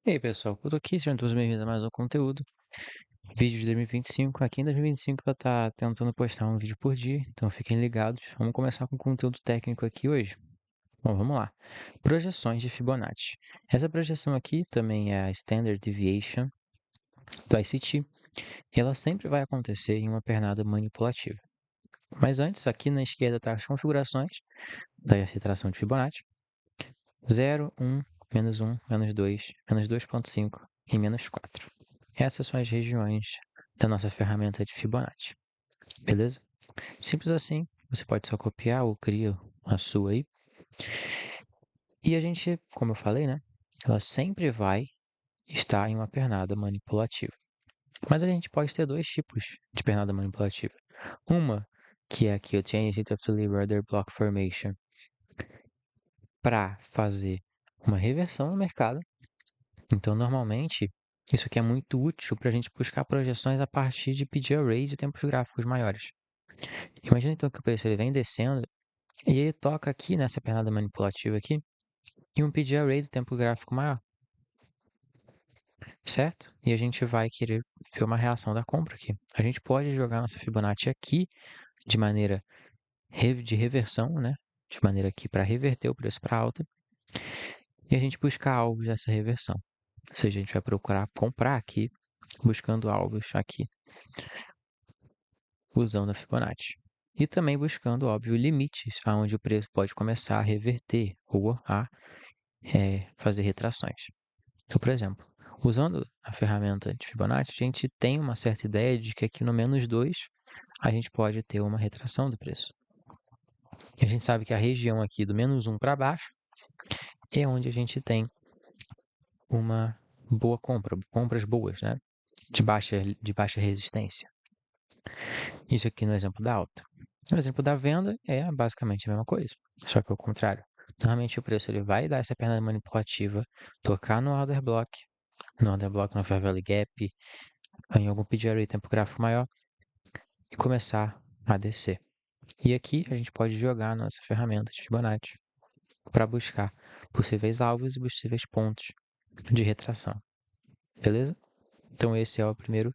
E aí, pessoal, eu tô aqui, sejam todos bem-vindos a mais um conteúdo. Vídeo de 2025. Aqui em 2025 eu vou estar tentando postar um vídeo por dia, então fiquem ligados. Vamos começar com conteúdo técnico aqui hoje. Bom, vamos lá. Projeções de Fibonacci. Essa projeção aqui também é a Standard Deviation do ICT, e ela sempre vai acontecer em uma pernada manipulativa. Mas antes, aqui na esquerda tá as configurações da retração de Fibonacci. 0, 1, menos 2, menos 2,5 e menos 4. Essas são as regiões da nossa ferramenta de Fibonacci, beleza? Simples assim, você pode só copiar ou criar a sua aí. E a gente, como eu falei, né? Ela sempre vai estar em uma pernada manipulativa. Mas a gente pode ter dois tipos de pernada manipulativa. Uma, que é aqui o Change of the Order Block Formation, para fazer uma reversão no mercado. Então, normalmente, isso aqui é muito útil para a gente buscar projeções a partir de pedir arrays de tempos gráficos maiores. Imagina então que o preço ele vem descendo e ele toca aqui nessa pernada manipulativa aqui e um pedir array do tempo gráfico maior, certo? E a gente vai querer ver uma reação da compra aqui. A gente pode jogar nossa Fibonacci aqui de maneira de reversão, né? De maneira aqui para reverter o preço para alta e a gente buscar alvos dessa reversão. Ou seja, a gente vai procurar comprar aqui, buscando alvos aqui, usando a Fibonacci. E também buscando, óbvio, limites aonde o preço pode começar a reverter ou a fazer retrações. Então, por exemplo, usando a ferramenta de Fibonacci, a gente tem uma certa ideia de que aqui no menos 2 a gente pode ter uma retração do preço. E a gente sabe que a região aqui do menos 1 para baixo é onde a gente tem uma boa compra, compras boas, né? De baixa resistência. Isso aqui no exemplo da alta. No exemplo da venda é basicamente a mesma coisa, só que ao contrário. Normalmente o preço ele vai dar essa perna manipulativa, tocar no order block, no Fair Value Gap, em algum PGRE tempo gráfico maior e começar a descer. E aqui a gente pode jogar a nossa ferramenta de Fibonacci para buscar possíveis alvos e possíveis pontos de retração. Beleza? Então esse é a primeira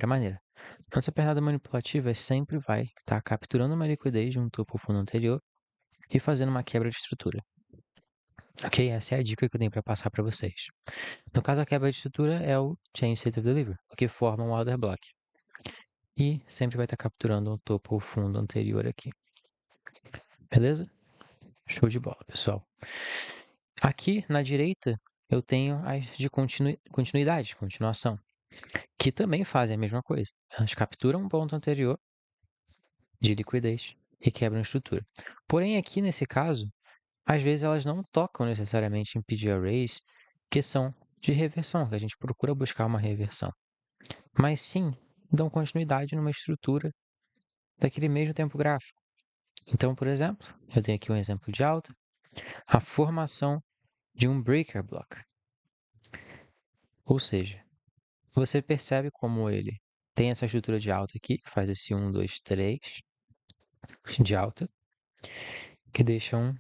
maneira. Nossa pernada manipulativa sempre vai estar capturando uma liquidez de um topo ou fundo anterior e fazendo uma quebra de estrutura. Ok? Essa é a dica que eu tenho para passar para vocês. No caso, a quebra de estrutura é o Change State of Delivery, o que forma um order block. E sempre vai estar capturando o topo ou fundo anterior aqui. Beleza? Show de bola, pessoal. Aqui na direita eu tenho as de continuidade, continuação, que também fazem a mesma coisa. Elas capturam um ponto anterior de liquidez e quebram a estrutura. Porém, aqui nesse caso, às vezes elas não tocam necessariamente em PD arrays que são de reversão, que a gente procura buscar uma reversão, mas sim dão continuidade numa estrutura daquele mesmo tempo gráfico. Então, por exemplo, eu tenho aqui um exemplo de alta, a formação de um breaker block. Ou seja, você percebe como ele tem essa estrutura de alta aqui, que faz esse 1, 2, 3 de alta, que deixa um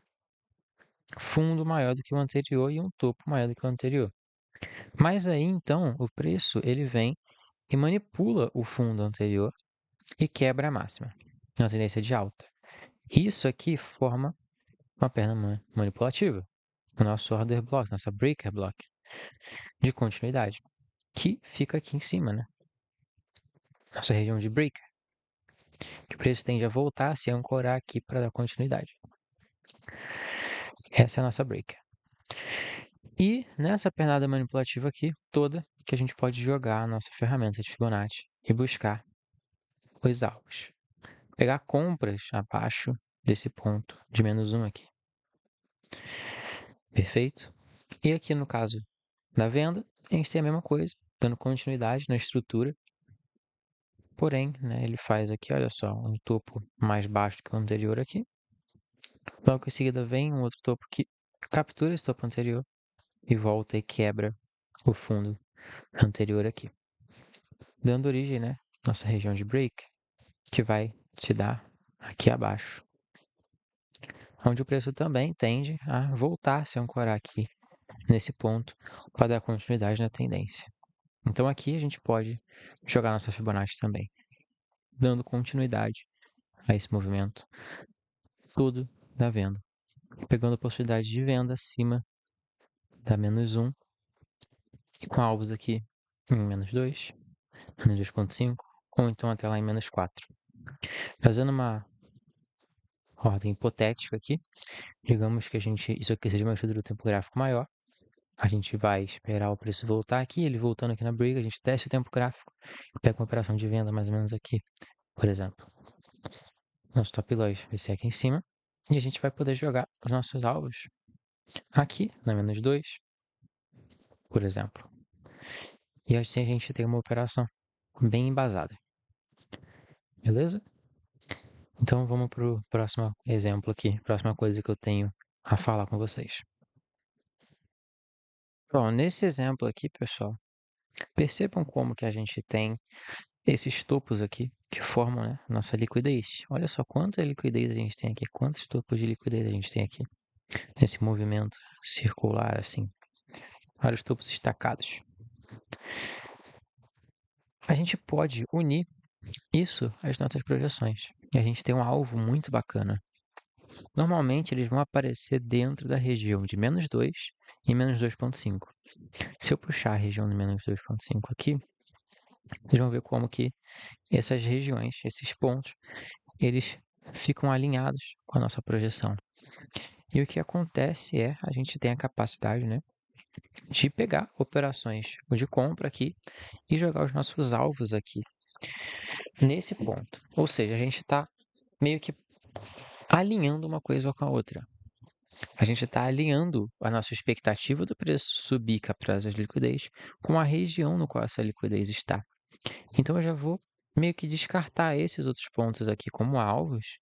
fundo maior do que o anterior e um topo maior do que o anterior. Mas aí, então, o preço ele vem e manipula o fundo anterior e quebra a máxima, na tendência de alta. Isso aqui forma uma perna manipulativa, o nosso order block, nossa breaker block de continuidade, que fica aqui em cima, né? Nossa região de breaker, que o preço tende a voltar a se ancorar aqui para dar continuidade. Essa é a nossa breaker. E nessa pernada manipulativa aqui, toda, que a gente pode jogar a nossa ferramenta de Fibonacci e buscar os alvos. Pegar compras abaixo desse ponto de menos 1 aqui. Perfeito? E aqui no caso da venda, a gente tem a mesma coisa, dando continuidade na estrutura. Porém, né, ele faz aqui, olha só, um topo mais baixo que o anterior aqui. Logo em seguida vem um outro topo que captura esse topo anterior e volta e quebra o fundo anterior aqui. Dando origem, né, nossa região de break, que vai se dar aqui abaixo. Onde o preço também tende a voltar a se ancorar aqui nesse ponto para dar continuidade na tendência. Então aqui a gente pode jogar nossa Fibonacci também, dando continuidade a esse movimento todo da venda, pegando a possibilidade de venda acima da -1 e com alvos aqui em -2, -2,5 ou então até lá em -4. Fazendo uma ordem hipotética aqui, digamos que isso aqui seja uma estrutura do tempo gráfico maior, a gente vai esperar o preço voltar aqui, ele voltando aqui na briga, a gente desce o tempo gráfico e pega uma operação de venda mais ou menos aqui, por exemplo. Nosso top loss vai ser aqui em cima e a gente vai poder jogar os nossos alvos aqui na -2, por exemplo. E assim a gente tem uma operação bem embasada. Beleza? Então vamos para o próximo exemplo aqui, próxima coisa que eu tenho a falar com vocês. Bom, nesse exemplo aqui, pessoal, percebam como que a gente tem esses topos aqui que formam, né, nossa liquidez. Olha só quanta liquidez a gente tem aqui, quantos topos de liquidez a gente tem aqui nesse movimento circular assim, vários topos destacados. A gente pode unir isso às nossas projeções. E a gente tem um alvo muito bacana. Normalmente eles vão aparecer dentro da região de -2 e -2,5. Se eu puxar a região de -2,5 aqui, vocês vão ver como que essas regiões, esses pontos, eles ficam alinhados com a nossa projeção. E o que acontece é, a gente tem a capacidade, né, de pegar operações de compra aqui e jogar os nossos alvos aqui, nesse ponto. Ou seja, a gente está meio que alinhando uma coisa com a outra. A gente está alinhando a nossa expectativa do preço subir capturar essa liquidez com a região no qual essa liquidez está. Então eu já vou meio que descartar esses outros pontos aqui como alvos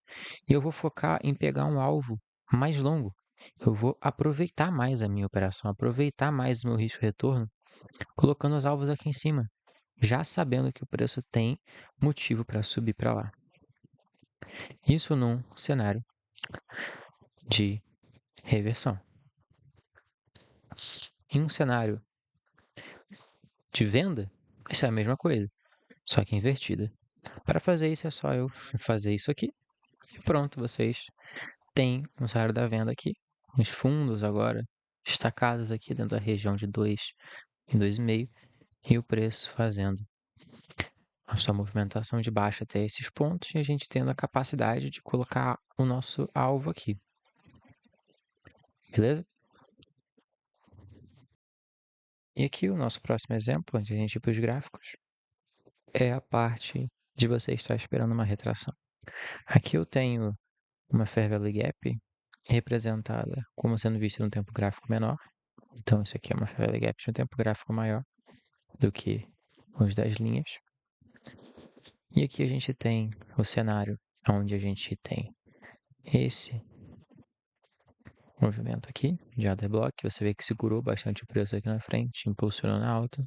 e eu vou focar em pegar um alvo mais longo. Eu vou aproveitar mais a minha operação, aproveitar mais o meu risco-retorno, colocando os alvos aqui em cima, já sabendo que o preço tem motivo para subir para lá. Isso num cenário de reversão. Em um cenário de venda, isso é a mesma coisa, só que invertida. Para fazer isso é só eu fazer isso aqui e pronto, vocês têm um cenário da venda aqui, os fundos agora destacados aqui dentro da região de 2 e 2,5 e o preço fazendo a sua movimentação de baixa até esses pontos e a gente tendo a capacidade de colocar o nosso alvo aqui. Beleza? E aqui o nosso próximo exemplo, antes de a gente ir para os gráficos, é a parte de você estar esperando uma retração. Aqui eu tenho uma Fair Value Gap representada como sendo vista num tempo gráfico menor. Então isso aqui é uma Fair Value Gap de um tempo gráfico maior do que os 10 linhas. E aqui a gente tem o cenário onde a gente tem esse movimento aqui de Other Block. Você vê que segurou bastante o preço aqui na frente, impulsionou na alta.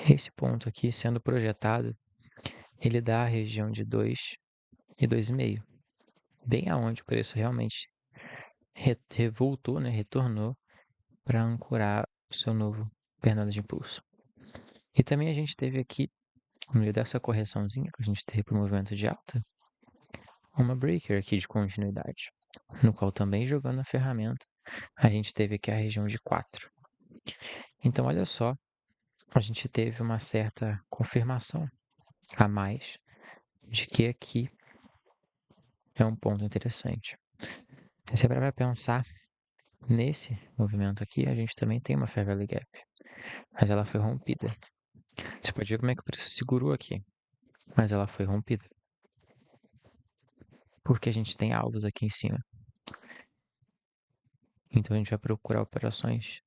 Esse ponto aqui sendo projetado, ele dá a região de 2 e 2,5, bem aonde o preço realmente voltou, né, retornou para ancorar o seu novo pernada de impulso. E também a gente teve aqui, no meio dessa correçãozinha que a gente teve para o movimento de alta, uma breaker aqui de continuidade, no qual também jogando a ferramenta, a gente teve aqui a região de 4. Então, olha só, a gente teve uma certa confirmação a mais de que aqui é um ponto interessante. Se você vai pensar, nesse movimento aqui, a gente também tem uma Fair Value Gap, mas ela foi rompida. Você pode ver como é que o preço segurou aqui, mas ela foi rompida. Porque a gente tem alvos aqui em cima. Então a gente vai procurar operações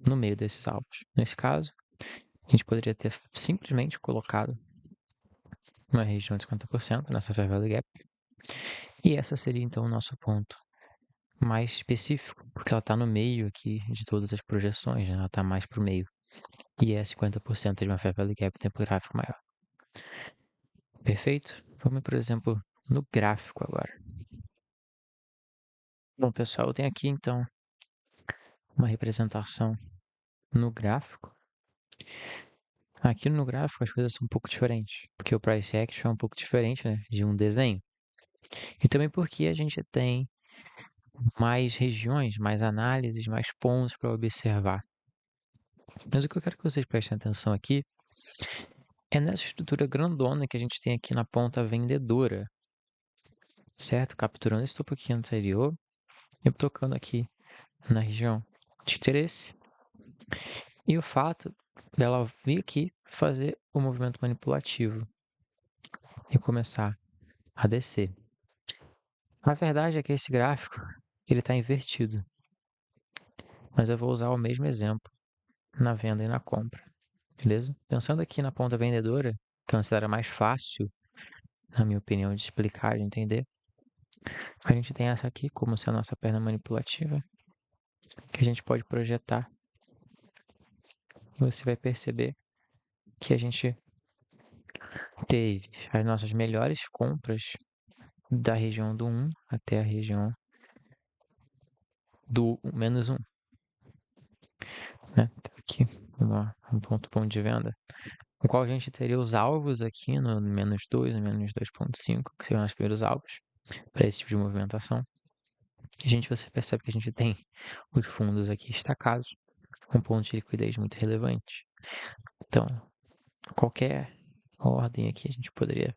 no meio desses alvos. Nesse caso, a gente poderia ter simplesmente colocado uma região de 50% nessa Fair Value Gap. E essa seria então o nosso ponto mais específico, porque ela está no meio aqui de todas as projeções, né? Ela está mais para o meio. E é 50% de uma Fair Value Gap tempo gráfico maior. Perfeito? Vamos, por exemplo, no gráfico agora. Bom, pessoal, eu tenho aqui então uma representação no gráfico, aqui no gráfico as coisas são um pouco diferentes, porque o price action é um pouco diferente, né, de um desenho. E também porque a gente tem mais regiões, mais análises, mais pontos para observar. Mas o que eu quero que vocês prestem atenção aqui é nessa estrutura grandona que a gente tem aqui na ponta vendedora, certo? Capturando esse topo aqui anterior e tocando aqui na região de interesse. E o fato dela vir aqui fazer o movimento manipulativo e começar a descer. A verdade é que esse gráfico ele está invertido, mas eu vou usar o mesmo exemplo na venda e na compra, beleza? Pensando aqui na ponta vendedora, que é uma cidade mais fácil, na minha opinião, de explicar, de entender, a gente tem essa aqui como se a nossa perna manipulativa, que a gente pode projetar. E você vai perceber que a gente teve as nossas melhores compras da região do 1 até a região do menos 1, né? Aqui um ponto bom de venda, o qual a gente teria os alvos aqui no menos 2, no menos 2,5, que seriam os primeiros alvos para esse tipo de movimentação. Você percebe que a gente tem os fundos aqui estacados, com pontos de liquidez muito relevantes. Então, qualquer ordem aqui a gente poderia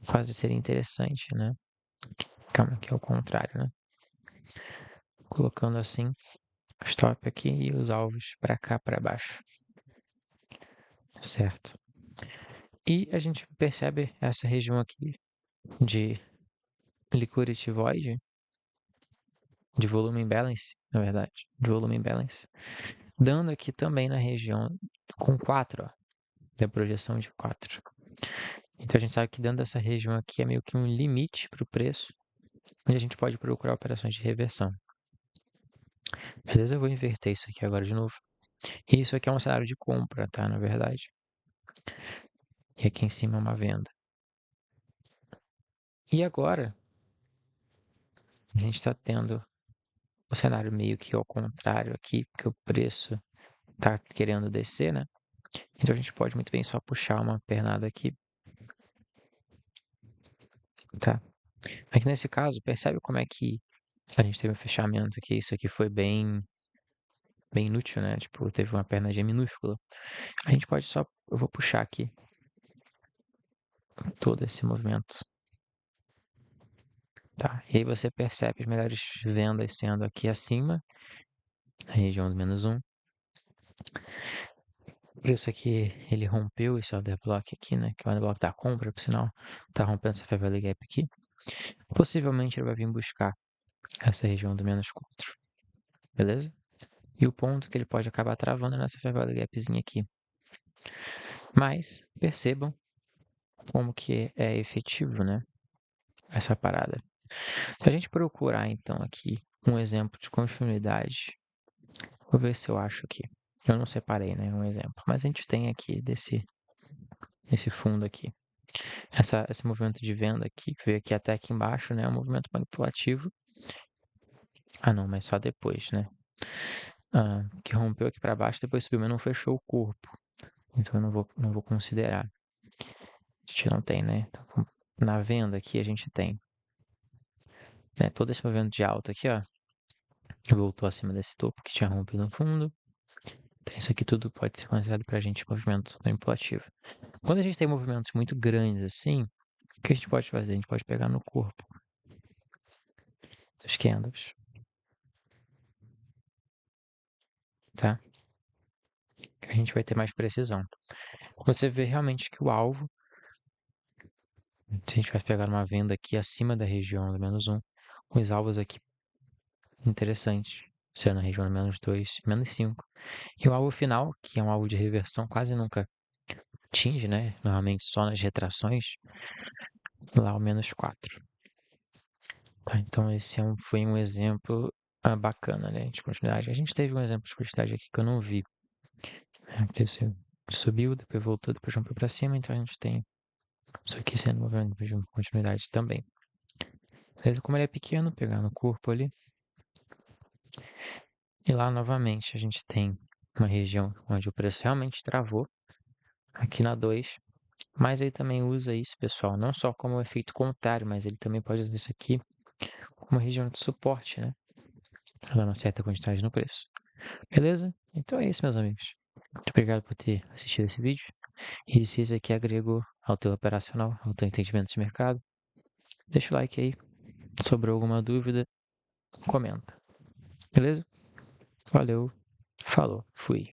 fazer seria interessante, né? Calma, aqui é o contrário, né? Colocando assim, stop aqui e os alvos para cá, para baixo. Certo. E a gente percebe essa região aqui de liquidity void, de volume imbalance, na verdade, de volume imbalance, dando aqui também na região com 4, ó, da projeção de 4. Então a gente sabe que dentro dessa região aqui é meio que um limite para o preço, onde a gente pode procurar operações de reversão. Beleza? Eu vou inverter isso aqui agora de novo. E isso aqui é um cenário de compra, tá? Na verdade. E aqui em cima é uma venda. E agora, a gente está tendo o cenário meio que ao contrário aqui, porque o preço está querendo descer, né? Então a gente pode muito bem só puxar uma pernada aqui. Tá? Aqui nesse caso, percebe como é que a gente teve um fechamento aqui? Isso aqui foi bem inútil, né? Tipo, teve uma pernadinha minúscula. A gente pode só... Eu vou puxar aqui todo esse movimento. Tá? E aí você percebe as melhores vendas sendo aqui acima, na região do menos 1. Por isso aqui ele rompeu esse order block aqui, né? Que é o order block da compra, por sinal. Tá rompendo essa fair value gap aqui. Possivelmente ele vai vir buscar essa região do menos 4. Beleza? E o ponto que ele pode acabar travando é nessa fair value gapzinha aqui. Mas percebam como que é efetivo, né? Essa parada. Se a gente procurar então aqui um exemplo de continuidade, vou ver se eu acho aqui. Eu não separei, né, um exemplo, mas a gente tem aqui desse fundo aqui. Esse movimento de venda aqui, que veio aqui até aqui embaixo, né, é um movimento manipulativo. Ah, não, mas só depois, né? Que rompeu aqui para baixo, depois subiu, mas não fechou o corpo. Então eu não vou considerar. A gente não tem, né? Então, na venda aqui a gente tem, né, todo esse movimento de alta aqui, ó, voltou acima desse topo que tinha rompido no fundo. Então, isso aqui tudo pode ser considerado para a gente movimento manipulativo. Quando a gente tem movimentos muito grandes assim, o que a gente pode fazer? A gente pode pegar no corpo dos candles, tá? Que a gente vai ter mais precisão. Você vê realmente que o alvo, se a gente vai pegar uma venda aqui acima da região do menos 1, os alvos aqui interessantes, sendo na região do menos 2, menos 5. E o alvo final, que é um alvo de reversão, quase nunca atinge, né? Normalmente só nas retrações, lá o menos 4. Tá, então esse foi um exemplo bacana, né, de continuidade. A gente teve um exemplo de continuidade aqui que eu não vi. Né? Subiu, depois voltou, depois jumpou para cima, então a gente tem isso aqui sendo movimento de continuidade também. Beleza? Como ele é pequeno, pegar no corpo ali. E lá, novamente, a gente tem uma região onde o preço realmente travou, aqui na 2. Mas ele também usa isso, pessoal, não só como efeito contrário, mas ele também pode usar isso aqui como uma região de suporte, né? Dando uma certa quantidade no preço. Beleza? Então é isso, meus amigos. Muito obrigado por ter assistido esse vídeo. E se esse aqui agregou ao teu operacional, ao teu entendimento de mercado, deixa o like aí. Sobrou alguma dúvida, comenta. Beleza? Valeu, falou, fui.